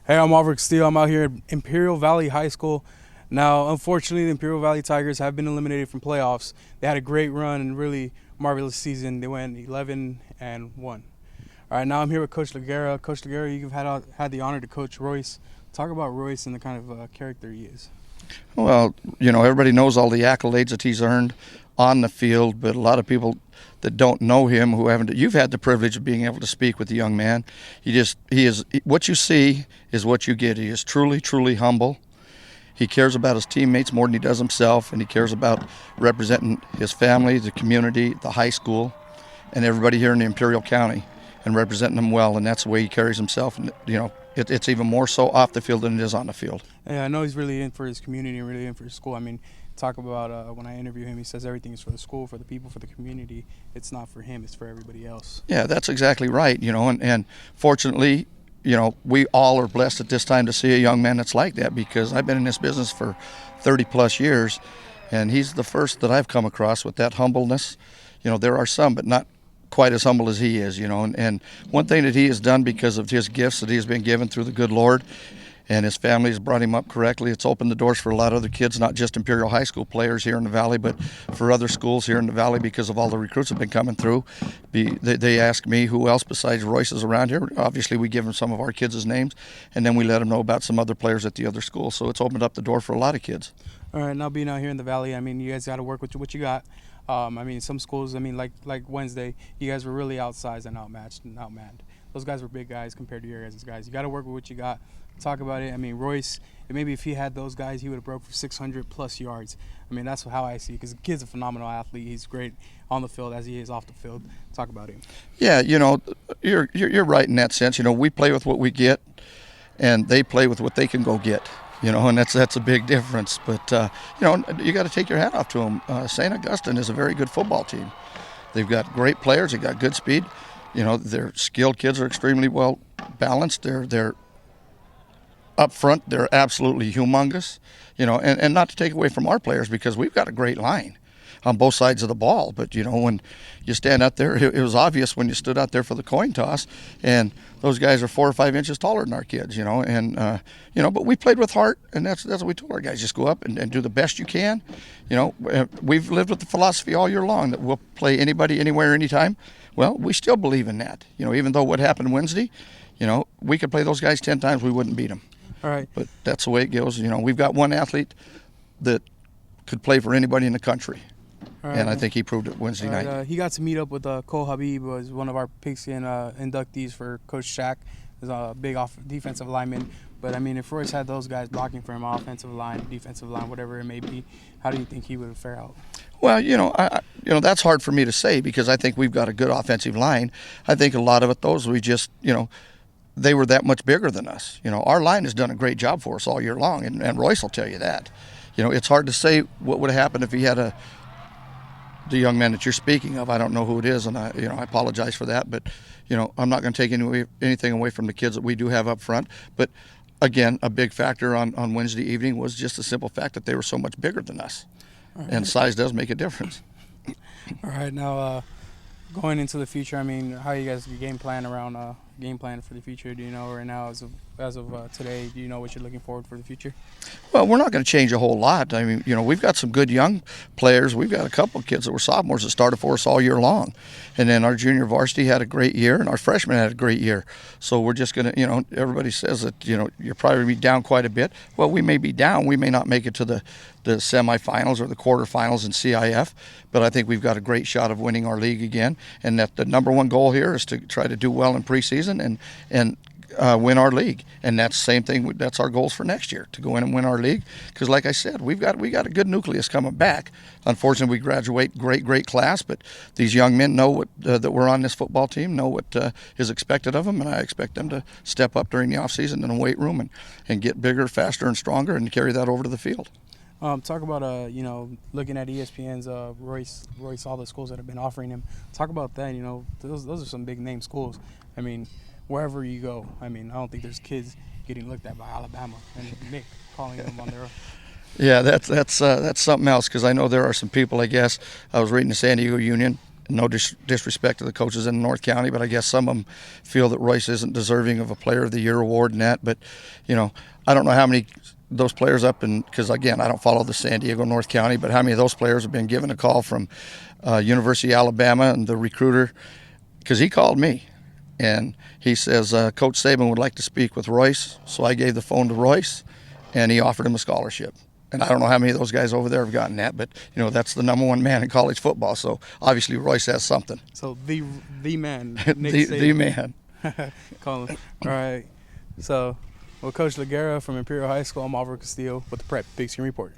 Hey, I'm Alvaro Castillo. I'm out here at Imperial Valley High School. Now, unfortunately, the Imperial Valley Tigers have been eliminated from playoffs. They had a great run and really marvelous season. They went 11-1. All right, now I'm here with Coach Legarra. Coach Legarra, you've had the honor to coach Royce. Talk about Royce and the kind of character he is. Well, everybody knows all the accolades that he's earned on the field, but a lot of people that don't know him, who haven't, you've had the privilege of being able to speak with the young man. He is, what you see is what you get. He is truly, truly humble. He cares about his teammates more than he does himself, and he cares about representing his family, the community, the high school, and everybody here in the Imperial County, and representing them well, and that's the way he carries himself. And it's even more so off the field than it is on the field. Yeah, I know he's really in for his community and really in for his school. I mean, talk about when I interview him, he says everything is for the school, for the people, for the community. It's not for him, it's for everybody else. Yeah, that's exactly right. And fortunately, we all are blessed at this time to see a young man that's like that, because I've been in this business for 30 plus years, and he's the first that I've come across with that humbleness. There are some, but not quite as humble as he is, and one thing that he has done because of his gifts that he has been given through the good Lord, and his family has brought him up correctly. It's opened the doors for a lot of other kids, not just Imperial High School players here in the Valley, but for other schools here in the Valley, because of all the recruits that have been coming through. They ask me who else besides Royce is around here. Obviously, we give them some of our kids' names, and then we let them know about some other players at the other schools. So it's opened up the door for a lot of kids. All right, now being out here in the Valley, I mean, you guys got to work with what you got. I mean, some schools, I mean, like Wednesday, you guys were really outsized and outmatched and outmanned. Those guys were big guys compared to your guys' guys. You got to work with what you got. Talk about it. I mean, Royce, maybe if he had those guys, he would have broke for 600 plus yards. I mean, that's how I see it, because the kid's a phenomenal athlete. He's great on the field as he is off the field. Talk about him. Yeah, you're right in that sense. We play with what we get, and they play with what they can go get. And that's a big difference. But, you got to take your hat off to them. St. Agustine is a very good football team. They've got great players. They've got good speed. Their skilled kids are extremely well balanced. They're up front. They're absolutely humongous. And not to take away from our players, because we've got a great line on both sides of the ball. But, when you stand out there, it was obvious when you stood out there for the coin toss, and those guys are 4 or 5 inches taller than our kids, but we played with heart, and that's what we told our guys. Just go up and do the best you can. We've lived with the philosophy all year long that we'll play anybody, anywhere, anytime. Well, we still believe in that. Even though what happened Wednesday, we could play those guys 10 times, we wouldn't beat them. All right. But that's the way it goes. We've got one athlete that could play for anybody in the country. Right, and I think he proved it Wednesday night. He got to meet up with Cole Habib, who was one of our Pigskin inductees for Coach Shaq. He's a big defensive lineman. But, I mean, if Royce had those guys blocking for him, offensive line, defensive line, whatever it may be, how do you think he would fare out? Well, that's hard for me to say, because I think we've got a good offensive line. I think a lot of it, those we just, they were that much bigger than us. Our line has done a great job for us all year long, and Royce will tell you that. It's hard to say what would have happened if he had the young man that you're speaking of. I don't know who it is, and I apologize for that, but I'm not going to take anything away from the kids that we do have up front. But again, a big factor on Wednesday evening was just the simple fact that they were so much bigger than us, right. And size does make a difference. All right, now going into the future, I mean, how you guys game plan for the future? Do you know right now, as of today, do you know what you're looking forward for the future? Well, we're not going to change a whole lot. I mean, we've got some good young players. We've got a couple of kids that were sophomores that started for us all year long. And then our junior varsity had a great year, and our freshmen had a great year. So we're just going to, everybody says that, you're probably going to be down quite a bit. Well, we may be down. We may not make it to the semifinals or the quarterfinals in CIF, but I think we've got a great shot of winning our league again. And that the number one goal here is to try to do well in preseason and win our league. And that's the same thing. That's our goals for next year, to go in and win our league. Because like I said, we got a good nucleus coming back. Unfortunately, we graduate great class, but these young men know what that we're on this football team, know what is expected of them, and I expect them to step up during the off season in the weight room and get bigger, faster, and stronger, and carry that over to the field. Talk about looking at ESPN's Royce, all the schools that have been offering him. Talk about that. Those are some big name schools. I mean, wherever you go, I mean, I don't think there's kids getting looked at by Alabama and Nick calling them on their own. Yeah, that's something else, because I know there are some people, I guess. I was reading the San Diego Union no disrespect to the coaches in North County, but I guess some of them feel that Royce isn't deserving of a Player of the Year award and that. But, I don't know how many those players up in, because again, I don't follow the San Diego, North County, but how many of those players have been given a call from University of Alabama and the recruiter, because he called me and he says, Coach Saban would like to speak with Royce. So I gave the phone to Royce and he offered him a scholarship. And I don't know how many of those guys over there have gotten that, but that's the number one man in college football. So obviously Royce has something. So the man, Nick the man. Call him. All right. So, Coach Legarra from Imperial High School, I'm Alvaro Castillo with the Prep Pigskin Report.